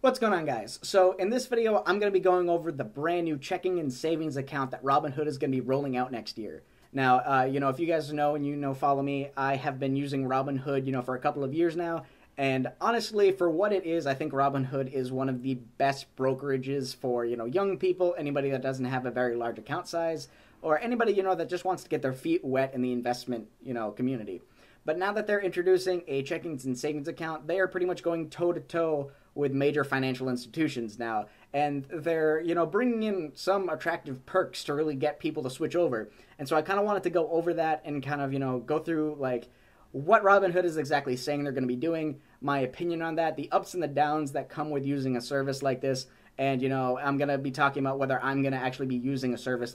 What's going on, guys? So in this video, I'm going to be going over the brand new checking and savings account that Robinhood is going to be rolling out next year. Now, if you guys know and follow me, I have been using Robinhood, for a couple of years now. And honestly, for what it is, I think Robinhood is one of the best brokerages for, young people, anybody that doesn't have a very large account size, or anybody, that just wants to get their feet wet in the investment, community. But now that they're introducing a checking and savings account, they are pretty much going toe-to-toe with major financial institutions now. And they're, bringing in some attractive perks to really get people to switch over. And so I kind of wanted to go over that and kind of, go through, like, what Robinhood is exactly saying they're going to be doing, my opinion on that, the ups and the downs that come with using a service like this. And, I'm going to be talking about whether I'm going to actually be using a service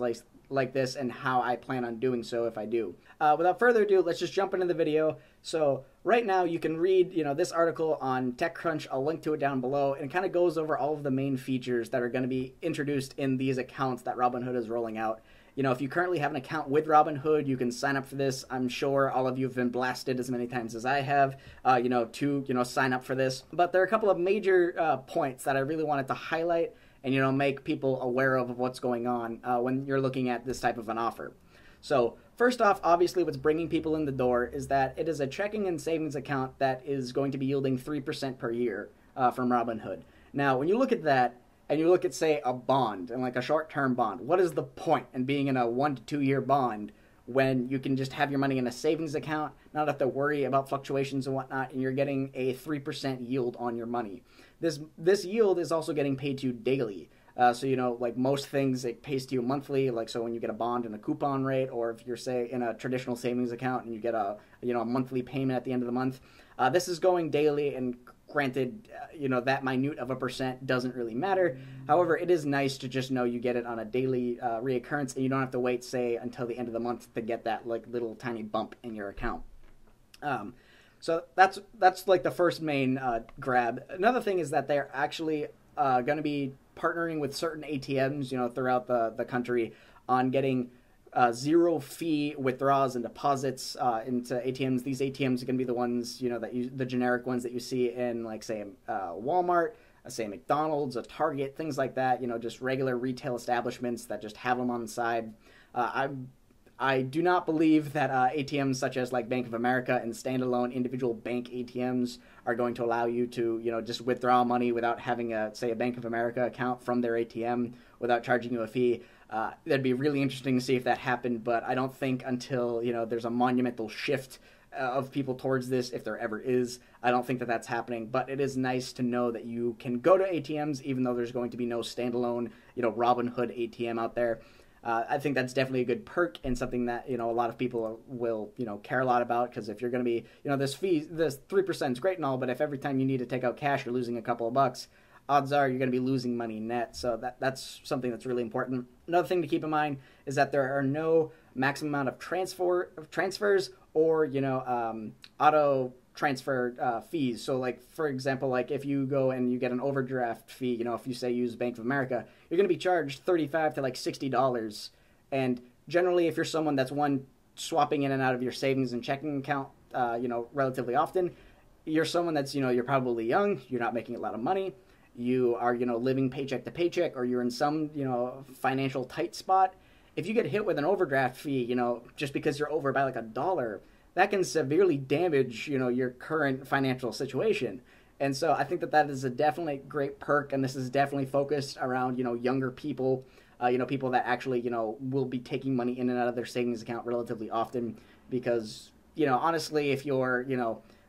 like this and how I plan on doing so if I do. Without further ado, let's just jump into the video. So right now you can read, this article on TechCrunch. I'll link to it down below, and it kind of goes over all of the main features that are going to be introduced in these accounts that Robinhood is rolling out. If you currently have an account with Robinhood, you can sign up for this. I'm sure all of you have been blasted as many times as I have, to sign up for this. But there are a couple of major points that I really wanted to highlight and, make people aware of what's going on when you're looking at this type of an offer. So first off, obviously what's bringing people in the door is that it is a checking and savings account that is going to be yielding 3% per year from Robinhood. Now, when you look at that, and you look at, say, a bond, and like a short-term bond, what is the point in being in a 1 to 2 year bond when you can just have your money in a savings account, not have to worry about fluctuations and whatnot, and you're getting a 3% yield on your money? This yield is also getting paid to you daily. So, like most things, it pays to you monthly, like so when you get a bond and a coupon rate, or if you're, say, in a traditional savings account and you get a monthly payment at the end of the month. This is going daily, and granted, that minute of a percent doesn't really matter. However, it is nice to just know you get it on a daily reoccurrence, and you don't have to wait, say, until the end of the month to get that like little tiny bump in your account. So that's like the first main grab. Another thing is that they're actually going to be partnering with certain ATMs, throughout the country on getting zero fee withdrawals and deposits into ATMs. These ATMs are going to be the ones, the generic ones that you see in, like, say, Walmart, say McDonald's, a Target, things like that. Just regular retail establishments that just have them on the side. I do not believe that ATMs such as like Bank of America and standalone individual bank ATMs are going to allow you to, just withdraw money without having a Bank of America account from their ATM without charging you a fee. That'd be really interesting to see if that happened, but I don't think until, there's a monumental shift of people towards this, if there ever is, I don't think that that's happening. But it is nice to know that you can go to ATMs even though there's going to be no standalone, Robinhood ATM out there. I think that's definitely a good perk and something that, a lot of people will, care a lot about, because if you're going to be, this 3% is great and all, but if every time you need to take out cash you're losing a couple of bucks, odds are you're going to be losing money net. So that's something that's really important. Another thing to keep in mind is that there are no maximum amount of transfers or, auto transfer fees. So, like, for example, like if you go and you get an overdraft fee, if you say use Bank of America, you're going to be charged $35 to like $60. And generally, if you're someone that's swapping in and out of your savings and checking account, relatively often, you're someone that's, you're probably young, you're not making a lot of money, you are, living paycheck to paycheck, or you're in some, financial tight spot. If you get hit with an overdraft fee, just because you're over by like $1, that can severely damage, your current financial situation. And so I think that is a definitely great perk, and this is definitely focused around, younger people, people that actually, will be taking money in and out of their savings account relatively often, because, honestly, if you're,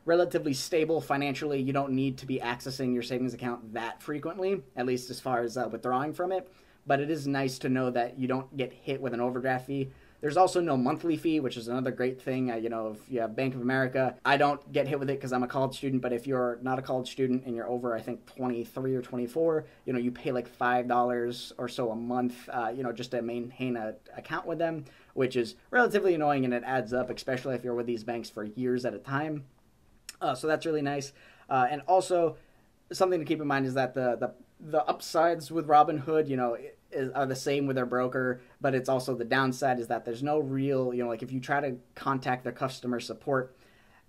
relatively stable financially, you don't need to be accessing your savings account that frequently, at least as far as withdrawing from it. But it is nice to know that you don't get hit with an overdraft fee. There's also no monthly fee, which is another great thing. If you have Bank of America, I don't get hit with it because I'm a college student, but if you're not a college student and you're over, I think, 23 or 24, you pay like $5 or so a month, just to maintain an account with them, which is relatively annoying, and it adds up, especially if you're with these banks for years at a time. So that's really nice. And also, something to keep in mind is that the upsides with Robinhood, are the same with their broker, but it's also the downside is that there's no real, like if you try to contact their customer support,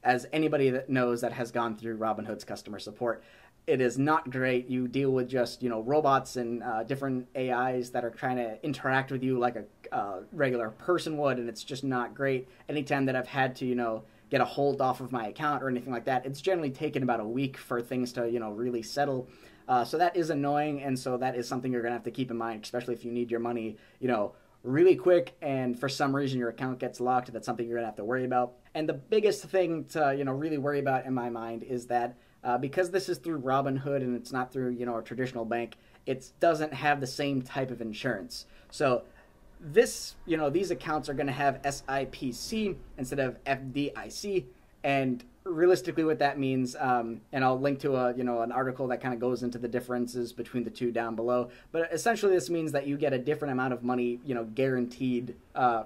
as anybody that knows that has gone through Robinhood's customer support, it is not great. You deal with just, robots and different AIs that are trying to interact with you like a regular person would, and it's just not great. Anytime that I've had to, get a hold off of my account or anything like that, it's generally taken about a week for things to, really settle. So that is annoying, and so that is something you're going to have to keep in mind, especially if you need your money, really quick, and for some reason your account gets locked. That's something you're going to have to worry about. And the biggest thing to, really worry about in my mind is that because this is through Robinhood and it's not through, a traditional bank, it doesn't have the same type of insurance. So these accounts are going to have SIPC instead of FDIC, and realistically what that means, and I'll link to an article that kind of goes into the differences between the two down below, but essentially this means that you get a different amount of money, guaranteed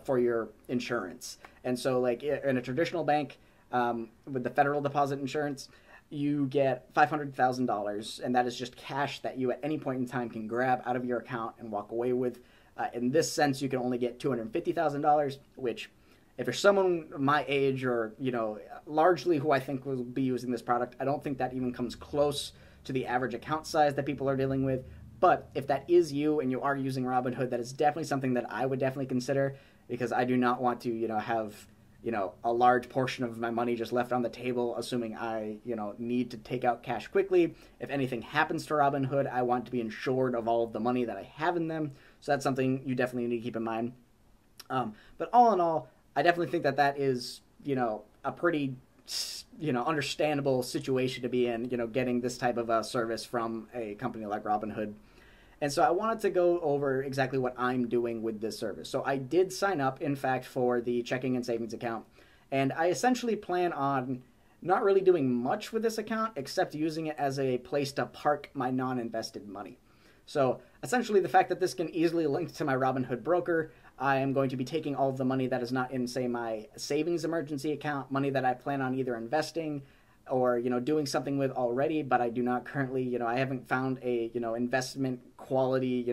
for your insurance. And so like in a traditional bank, with the federal deposit insurance, you get $500,000, and that is just cash that you at any point in time can grab out of your account and walk away with. In this sense, you can only get $250,000, which, if you're someone my age or, largely who I think will be using this product, I don't think that even comes close to the average account size that people are dealing with. But if that is you and you are using Robinhood, that is definitely something that I would definitely consider, because I do not want to, have, a large portion of my money just left on the table, assuming I, need to take out cash quickly. If anything happens to Robinhood, I want to be insured of all of the money that I have in them. So that's something you definitely need to keep in mind. But all in all, I definitely think that is, a pretty, understandable situation to be in, getting this type of a service from a company like Robinhood. And so I wanted to go over exactly what I'm doing with this service. So I did sign up, in fact, for the checking and savings account. And I essentially plan on not really doing much with this account except using it as a place to park my non-invested money. So essentially the fact that this can easily link to my Robinhood broker, I am going to be taking all of the money that is not in, say, my savings emergency account, money that I plan on either investing or, doing something with already, but I do not currently, I haven't found a, investment quality,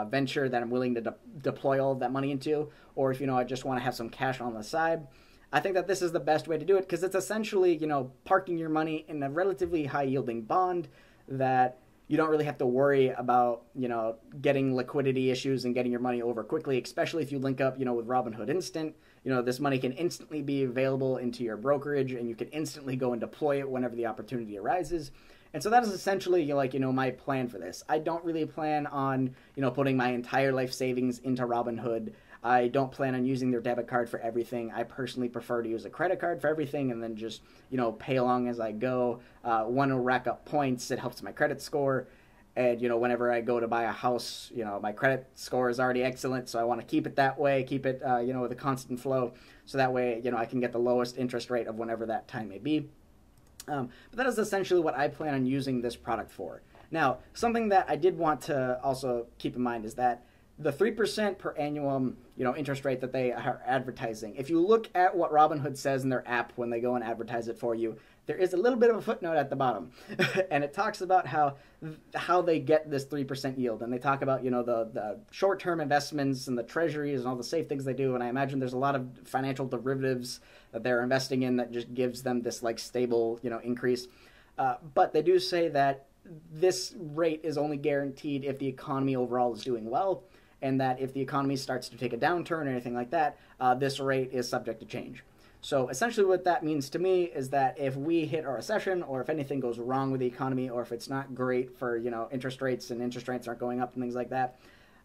venture that I'm willing to deploy all of that money into, or if, I just want to have some cash on the side. I think that this is the best way to do it, because it's essentially, parking your money in a relatively high yielding bond that you don't really have to worry about, getting liquidity issues and getting your money over quickly, especially if you link up, with Robinhood Instant. This money can instantly be available into your brokerage, and you can instantly go and deploy it whenever the opportunity arises. And so that is essentially, my plan for this. I don't really plan on, putting my entire life savings into Robinhood. I don't plan on using their debit card for everything. I personally prefer to use a credit card for everything and then just, pay along as I go. One, will rack up points. It helps my credit score. And, whenever I go to buy a house, my credit score is already excellent, so I want to keep it that way, keep it, with a constant flow, so that way, I can get the lowest interest rate of whenever that time may be. But that is essentially what I plan on using this product for. Now, something that I did want to also keep in mind is that the 3% per annum, interest rate that they are advertising, if you look at what Robinhood says in their app when they go and advertise it for you, there is a little bit of a footnote at the bottom, and it talks about how they get this 3% yield, and they talk about, the short-term investments and the treasuries and all the safe things they do, and I imagine there's a lot of financial derivatives that they're investing in that just gives them this, stable, increase. But they do say that this rate is only guaranteed if the economy overall is doing well, and that if the economy starts to take a downturn or anything like that, this rate is subject to change. So essentially what that means to me is that if we hit a recession, or if anything goes wrong with the economy, or if it's not great for, interest rates and interest rates aren't going up and things like that,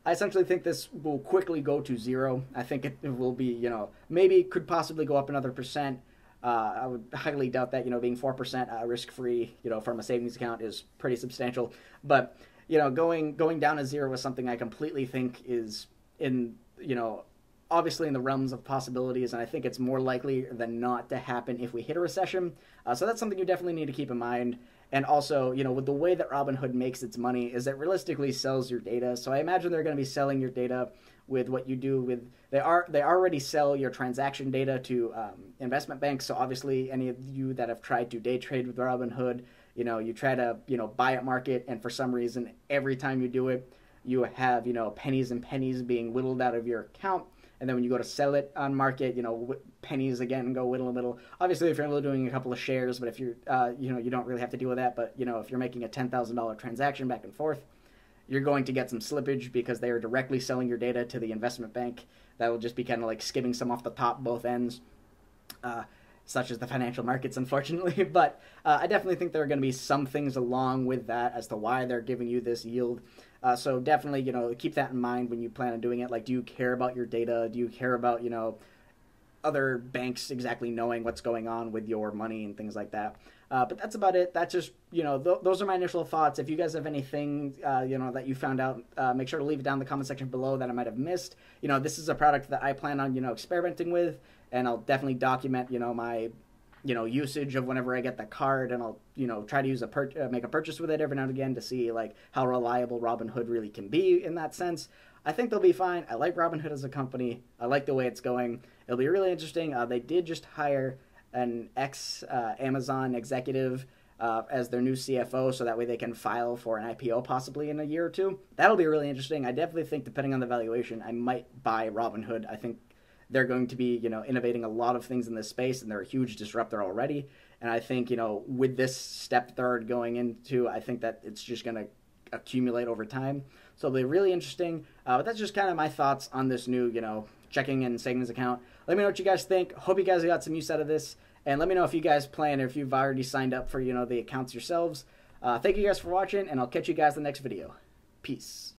I essentially think this will quickly go to zero. I think it will be, maybe could possibly go up another percent. I would highly doubt that, being 4% risk-free, from a savings account is pretty substantial. But, going down to zero is something I completely think is in, obviously in the realms of possibilities, and I think it's more likely than not to happen if we hit a recession. So that's something you definitely need to keep in mind. And also, with the way that Robinhood makes its money is it realistically sells your data. So I imagine they're going to be selling your data with what you do with, they already sell your transaction data to investment banks. So obviously any of you that have tried to day trade with Robinhood, you try to, buy at market, and for some reason, every time you do it, you have, pennies and pennies being whittled out of your account. and then when you go to sell it on market, pennies again go whittle a little. Obviously, if you're only doing a couple of shares, but if you're, you don't really have to deal with that. But if you're making a $10,000 transaction back and forth, you're going to get some slippage because they are directly selling your data to the investment bank. That will just be kind of like skimming some off the top, both ends. Such as the financial markets, unfortunately. But I definitely think there are going to be some things along with that as to why they're giving you this yield. So definitely, keep that in mind when you plan on doing it. Like, do you care about your data? Do you care about, other banks exactly knowing what's going on with your money and things like that? But that's about it. That's just, those are my initial thoughts. If you guys have anything, that you found out, make sure to leave it down in the comment section below that I might have missed. This is a product that I plan on, experimenting with, and I'll definitely document, my, usage of whenever I get the card, and I'll, try to use make a purchase with it every now and again to see, like, how reliable Robinhood really can be in that sense. I think they'll be fine. I like Robinhood as a company. I like the way it's going. It'll be really interesting. They did just hire an ex-Amazon executive as their new CFO, so that way they can file for an IPO possibly in a year or two. That'll be really interesting. I definitely think, depending on the valuation, I might buy Robinhood. I think they're going to be, innovating a lot of things in this space, and they're a huge disruptor already. And I think, with this step third going into, I think that it's just going to accumulate over time. So it'll be really interesting. But that's just kind of my thoughts on this new, checking and savings account. Let me know what you guys think. Hope you guys got some use out of this. And let me know if you guys plan or if you've already signed up for, the accounts yourselves. Thank you guys for watching, and I'll catch you guys in the next video. Peace.